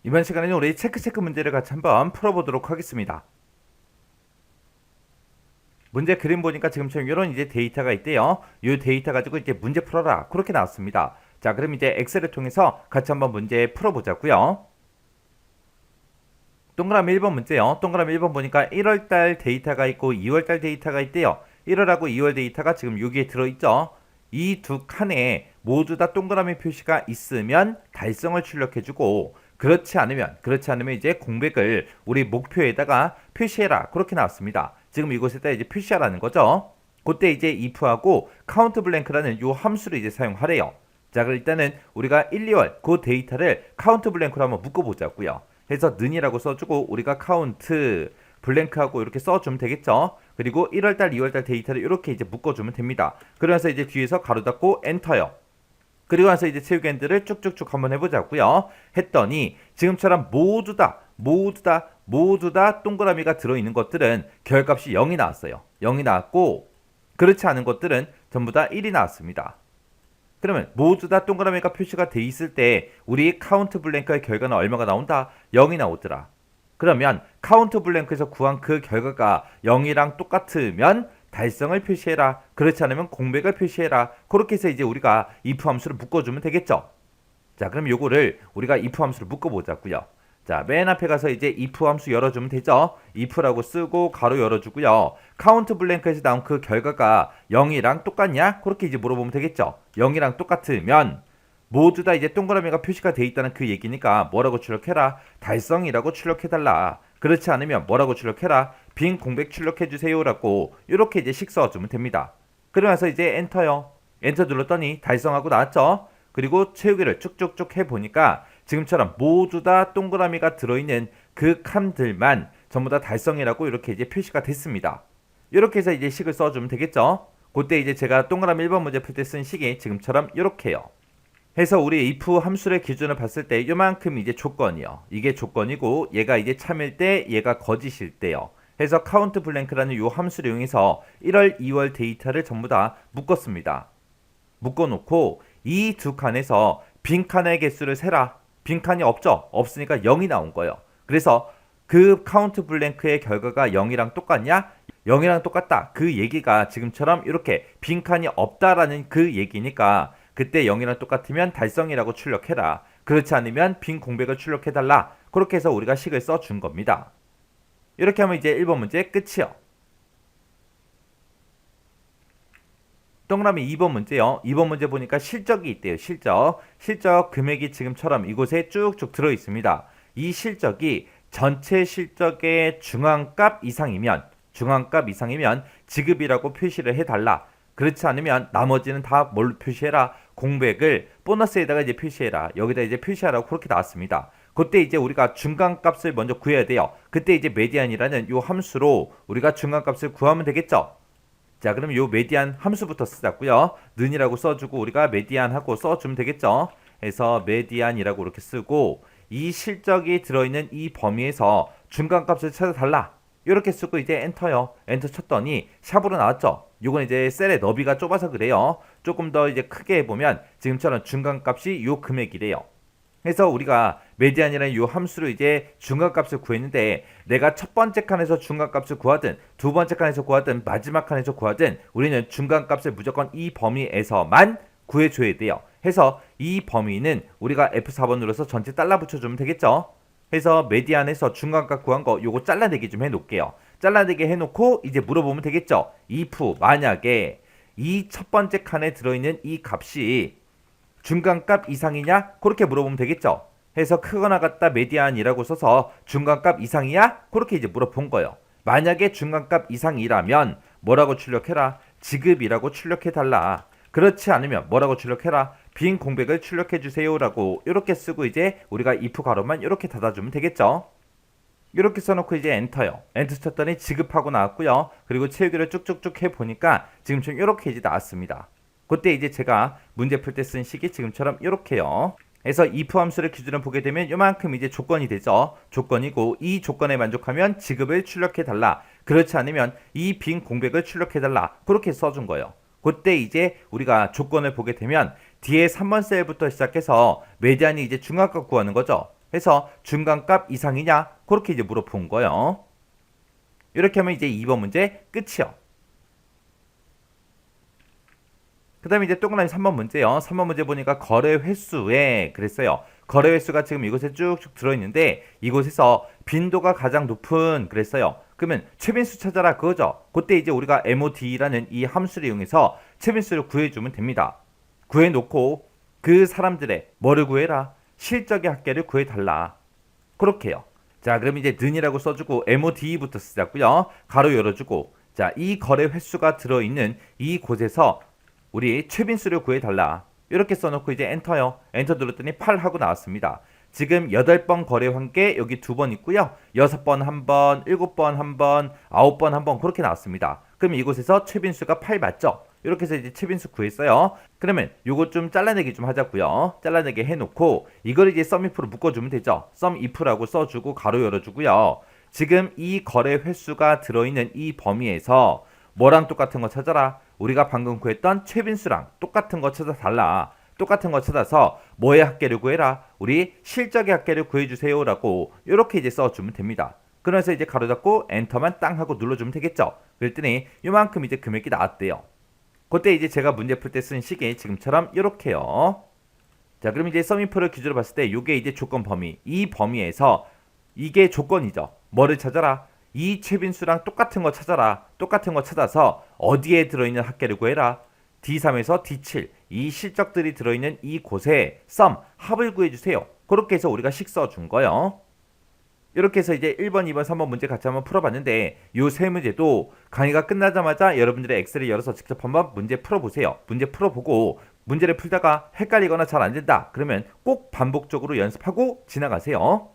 이번 시간에는 우리 체크 문제를 같이 한번 풀어보도록 하겠습니다. 문제 그림 보니까 지금처럼 이런 이제 데이터가 있대요. 이 데이터 가지고 이제 문제 풀어라. 그렇게 나왔습니다. 자, 그럼 이제 엑셀을 통해서 같이 한번 문제 풀어보자고요. 동그라미 1번 문제요. 동그라미 1번 보니까 1월달 데이터가 있고 2월달 데이터가 있대요. 1월하고 2월 데이터가 지금 여기에 들어있죠. 이 두 칸에 모두 다 동그라미 표시가 있으면 달성을 출력해주고 그렇지 않으면 이제 공백을 우리 목표에다가 표시해라. 그렇게 나왔습니다. 지금 이곳에다 이제 표시하라는 거죠. 그때 이제 if하고 count blank라는 요 함수를 이제 사용하래요. 자, 그럼 일단은 우리가 1, 2월 그 데이터를 count blank로 한번 묶어보자고요. 해서 는이라고 써주고 우리가 count 블랭크하고 이렇게 써주면 되겠죠. 그리고 1월달, 2월달 데이터를 이렇게 이제 묶어주면 됩니다. 그러면서 이제 뒤에서 가로 닫고 엔터요. 그리고 나서 이제 채우기 핸들을 쭉쭉쭉 한번 해보자고요. 했더니 지금처럼 모두 다 동그라미가 들어있는 것들은 결값이 0이 나왔어요. 0이 나왔고 그렇지 않은 것들은 전부 다 1이 나왔습니다. 그러면 모두 다 동그라미가 표시가 돼 있을 때 우리 카운트 블랭크의 결과는 얼마가 나온다? 0이 나오더라. 그러면 카운트 블랭크에서 구한 그 결과가 0이랑 똑같으면 달성을 표시해라. 그렇지 않으면 공백을 표시해라. 그렇게 해서 이제 우리가 if 함수를 묶어주면 되겠죠. 자, 그럼 요거를 우리가 if 함수를 묶어보자고요. 자, 맨 앞에 가서 이제 if 함수 열어주면 되죠. if라고 쓰고 가로 열어주고요. 카운트 블랭크에서 나온 그 결과가 0이랑 똑같냐? 그렇게 이제 물어보면 되겠죠. 0이랑 똑같으면 모두 다 이제 동그라미가 표시가 돼 있다는 그 얘기니까 뭐라고 출력해라? 달성이라고 출력해달라. 그렇지 않으면 뭐라고 출력해라? 빈 공백 출력해주세요라고 이렇게 이제 식 써주면 됩니다. 그러면서 이제 엔터요. 엔터 눌렀더니 달성하고 나왔죠. 그리고 채우기를 쭉쭉쭉 해보니까 지금처럼 모두 다 동그라미가 들어있는 그 칸들만 전부 다 달성이라고 이렇게 이제 표시가 됐습니다. 이렇게 해서 이제 식을 써주면 되겠죠. 그때 이제 제가 동그라미 1번 문제 풀 때 쓴 식이 지금처럼 이렇게요. 해서 우리 if 함수의 기준을 봤을 때 이만큼 이제 조건이요. 이게 조건이고 얘가 이제 참일 때 얘가 거짓일 때요. 해서 count blank라는 요 함수를 이용해서 1월, 2월 데이터를 전부 다 묶었습니다. 묶어놓고 이 두 칸에서 빈 칸의 개수를 세라. 빈 칸이 없죠? 없으니까 0이 나온 거예요. 그래서 그 count blank의 결과가 0이랑 똑같냐? 0이랑 똑같다. 그 얘기가 지금처럼 이렇게 빈 칸이 없다라는 그 얘기니까 그때 0이랑 똑같으면 달성이라고 출력해라. 그렇지 않으면 빈 공백을 출력해달라. 그렇게 해서 우리가 식을 써준 겁니다. 이렇게 하면 이제 1번 문제 끝이요. 동그라미 2번 문제요. 2번 문제 보니까 실적이 있대요. 실적 금액이 지금처럼 이곳에 쭉쭉 들어 있습니다. 이 실적이 전체 실적의 중앙값 이상이면 지급이라고 표시를 해달라. 그렇지 않으면 나머지는 다 뭘 표시해라? 공백을 보너스에다가 이제 표시해라. 여기다 이제 표시하라고 그렇게 나왔습니다. 그때 이제 우리가 중간값을 먼저 구해야 돼요. 그때 이제 메디안이라는 요 함수로 우리가 중간값을 구하면 되겠죠. 자, 그럼 요 메디안 함수부터 쓰자고요. 는이라고 써주고 우리가 메디안하고 써주면 되겠죠. 해서 메디안이라고 이렇게 쓰고 이 실적이 들어있는 이 범위에서 중간값을 찾아달라. 이렇게 쓰고 이제 엔터요. 엔터 쳤더니 샵으로 나왔죠. 요건 이제 셀의 너비가 좁아서 그래요. 조금 더 이제 크게 해보면 지금처럼 중간값이 요 금액이래요. 그래서 우리가 메디안이라는 요 함수로 이제 중간값을 구했는데 내가 첫 번째 칸에서 중간값을 구하든 두 번째 칸에서 구하든 마지막 칸에서 구하든 우리는 중간값을 무조건 이 범위에서만 구해줘야 돼요. 해서 이 범위는 우리가 F4번 눌러서 전체 잘라 붙여주면 되겠죠. 해서 메디안에서 중간값 구한 거 요거 잘라내기 좀 해놓을게요. 잘라내기 해놓고 이제 물어보면 되겠죠. if 만약에 이 첫 번째 칸에 들어있는 이 값이 중간값 이상이냐? 그렇게 물어보면 되겠죠. 해서 크거나 같다 메디안이라고 써서 중간값 이상이야? 그렇게 이제 물어본 거예요. 만약에 중간값 이상이라면 뭐라고 출력해라? 지급이라고 출력해달라. 그렇지 않으면 뭐라고 출력해라? 빈 공백을 출력해주세요 라고 이렇게 쓰고 이제 우리가 if 가로만 이렇게 닫아주면 되겠죠. 이렇게 써놓고 이제 엔터요. 엔터 쳤더니 지급하고 나왔고요. 그리고 채우기를 쭉쭉쭉 해보니까 지금처럼 이렇게 이제 나왔습니다. 그때 이제 제가 문제 풀 때 쓴 식이 지금처럼 이렇게요. 그래서 if 함수를 기준으로 보게 되면 이만큼 이제 조건이 되죠. 조건이고 이 조건에 만족하면 지급을 출력해달라. 그렇지 않으면 이 빈 공백을 출력해달라. 그렇게 써준 거예요. 그때 이제 우리가 조건을 보게 되면 뒤에 3번 셀부터 시작해서 메디안이 이제 중간값 구하는 거죠. 해서 중간값 이상이냐? 그렇게 이제 물어본 거예요. 이렇게 하면 이제 2번 문제 끝이요. 그 다음에 이제 동그라미 3번 문제요. 3번 문제 보니까 거래 횟수에 그랬어요. 거래 횟수가 지금 이곳에 쭉쭉 들어있는데 이곳에서 빈도가 가장 높은 그랬어요. 그러면 최빈수 찾아라 그거죠. 그때 이제 우리가 MOD라는 이 함수를 이용해서 최빈수를 구해주면 됩니다. 구해놓고 그 사람들의 뭐를 구해라? 실적의 합계를 구해달라. 그렇게요. 자, 그럼 이제 는이라고 써주고 MOD부터 쓰자고요. 가로 열어주고 자, 이 거래 횟수가 들어있는 이 곳에서 우리 최빈수를 구해달라. 이렇게 써놓고 이제 엔터요. 엔터 눌렀더니 8 하고 나왔습니다. 지금 8번 거래 환계 여기 2번 있고요. 6번 1번, 7번 1번, 9번 1번 그렇게 나왔습니다. 그럼 이곳에서 최빈수가 8 맞죠? 이렇게 해서 이제 최빈수 구했어요. 그러면 요거 좀 잘라내기 좀 하자고요. 잘라내기 해놓고 이걸 이제 썸if로 묶어주면 되죠. 썸if라고 써주고 가로 열어주고요. 지금 이 거래 횟수가 들어있는 이 범위에서 뭐랑 똑같은 거 찾아라. 우리가 방금 구했던 최빈수랑 똑같은 거 찾아달라. 똑같은 거 찾아서 뭐의 합계를 구해라. 우리 실적의 합계를 구해주세요 라고 이렇게 이제 써주면 됩니다. 그래서 이제 가로 잡고 엔터만 땅 하고 눌러주면 되겠죠. 그랬더니 요만큼 이제 금액이 나왔대요. 그때 이제 제가 문제 풀 때 쓴 식이 지금처럼 이렇게요. 자, 그럼 이제 썸인프를 기준으로 봤을 때 이게 이제 조건 범위. 이 범위에서 이게 조건이죠. 뭐를 찾아라? 이 최빈수랑 똑같은 거 찾아라. 똑같은 거 찾아서 어디에 들어있는 합계를 구해라. D3에서 D7 이 실적들이 들어있는 이 곳에 썸 합을 구해주세요. 그렇게 해서 우리가 식 써준 거예요. 이렇게 해서 이제 1번, 2번, 3번 문제 같이 한번 풀어봤는데 요 세 문제도 강의가 끝나자마자 여러분들의 엑셀을 열어서 직접 한번 문제 풀어보세요. 문제 풀어보고 문제를 풀다가 헷갈리거나 잘 안된다. 그러면 꼭 반복적으로 연습하고 지나가세요.